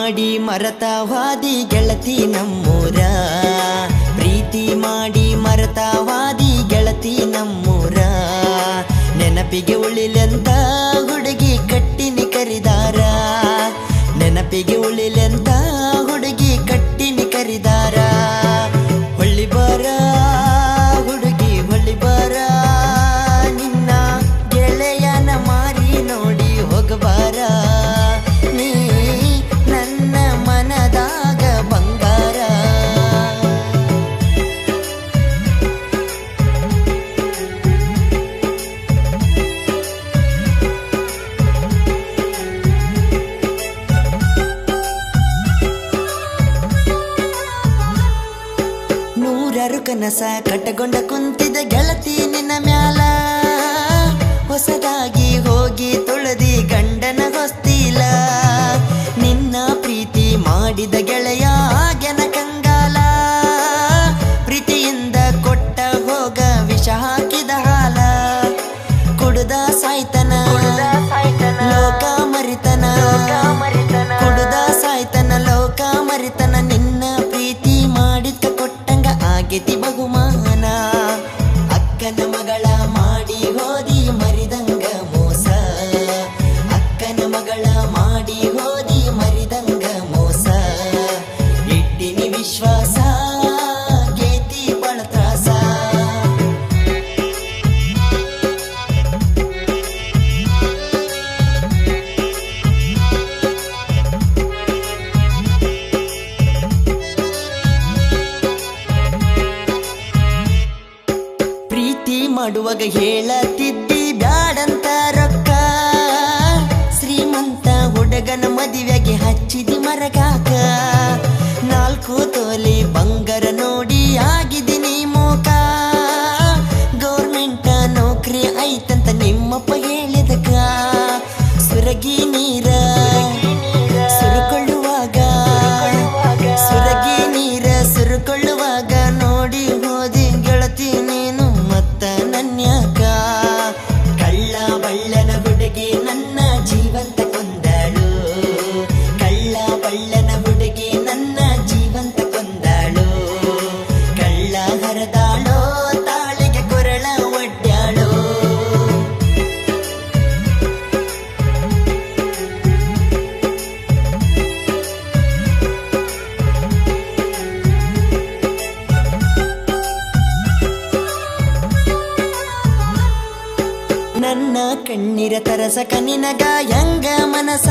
ಮಾಡಿ ಮರತವಾದಿ ಗೆಳತಿ ನಮ್ಮೂರ, ಪ್ರೀತಿ ಮಾಡಿ ಮರತವಾದಿ ಗೆಳತಿ ನಮ್ಮೂರ. ನೆನಪಿಗೆ ಉಳಿಲೆಂತ ಹುಡುಗಿ ಕಟ್ಟಿನಿ ಕರಿದಾರ, ನೆನಪಿಗೆ ಉಳಿಲೆಂತ ಹುಡುಗಿ ಕಟ್ಟಿನಿ ಕರಿದಾರ. ಹೊಳ್ಳಿ ಬಾರ ಹುಡುಗಿ ಹೊಳ್ಳಿ ಬಾರ, ನಿನ್ನ ಗೆಳೆಯನ ಮಾರಿ ನೋಡಿ ಹೋಗಬಾರ. ನೀ ನನ್ನ ಮನದಾಗ ಬಂಗಾರ. ನೂರಾರು ಕನಸ ಕಟ್ಟಗೊಂಡ ಕುಂತಿದ ಗೆಳತಿ ನಿನ್ನ ಮ್ಯಾಲ, ಹೊಸದಾಗಿ ಹೋಗಿ ತುಳದಿ ಗಂಡನ ಹೊಸ್ತಿಲ. ನಿನ್ನ ಪ್ರೀತಿ ಮಾಡಿದ ಗೆಳೆಯ ಗೆನ ಕಂಗಾಲ, ಪ್ರೀತಿಯಿಂದ ಕೊಟ್ಟ ಹೋಗ ವಿಷ ಹಾಕಿದ ಹಾಲ. ಕುಡುದ ಸಾಯ್ತನ ಲೋಕ ಮರಿತನ, ಕುಡುದ ಸಾಯ್ತನ ಲೋಕ ಮರಿತನ. ನಿನ್ನ ಪ್ರೀತಿ ಮಾಡಿದ್ಕ ಕೊಟ್ಟಂಗ ಆಗೇತಿ ಬಹುಮಾನ. ಅಕ್ಕನ ಮಗಳ ಮಾಡಿ ಹೋದಿ ಮರಿದಂಗ ಮೋಸ, ಅಕ್ಕನ ಮಗಳ ಮಾಡಿ ಹೋದಿ ಮರಿದಂಗ ಮೋಸ. ಇಟ್ಟಿನಿ ವಿಶ್ವಾಸ ಗೇತಿ ಬಳತ್ರಾಸ. ಪ್ರೀತಿ ಮಾಡುವಾಗ ಹೇಳತಿದ್ದಿ ಬ್ಯಾಡಂತ ರೊಕ್ಕ, ಶ್ರೀಮಂತ ಹುಡುಗನ ಮದುವೆಗೆ ಹಚ್ಚಿದಿ ಮರಗಾಕ. 4 ತೊಲೆ ಬಂಗಾರ ನೋಡಿ ಆಗಿದ್ದೀನಿ ಮೋಕ, ಗೌರ್ಮೆಂಟ್ ನೌಕರಿ ಐತಂತ ನಿಮ್ಮಪ್ಪ ಹೇಳಿದಕ. ಸುರಗಿ ನೀರ ಸುರುಕೊಳ್ಳುವಾಗ, ಸುರಗಿ ನೀರ ಸುರುಕೊಳ್ಳುವಾಗ ನೋಡಿ ಹೋದಿ ಗೆಳತಿ ನೀನು ಮತ್ತ ನನ್ಯಾಕ. ಕಳ್ಳ ಬಳ್ಳನ ಹುಡುಗಿ ನನ್ನ ಜೀವಂತ ಕೊಂದಳು, ಕಳ್ಳ ಬಳ್ಳನ ಹುಡುಗಿ ನನ್ನ ಜೀವಂತ ಕೊಂದಳು. ಕಳ್ಳ ಹರದಾಳೋ ತಾಳಿಗೆ ಕೊರಳ ಒಡ್ಡ್ಯಾಳೋ. ನನ್ನ ಕಣ್ಣೀರ ತರಸಕ ನಿನಗ ಹೆಂಗ ಮನಸ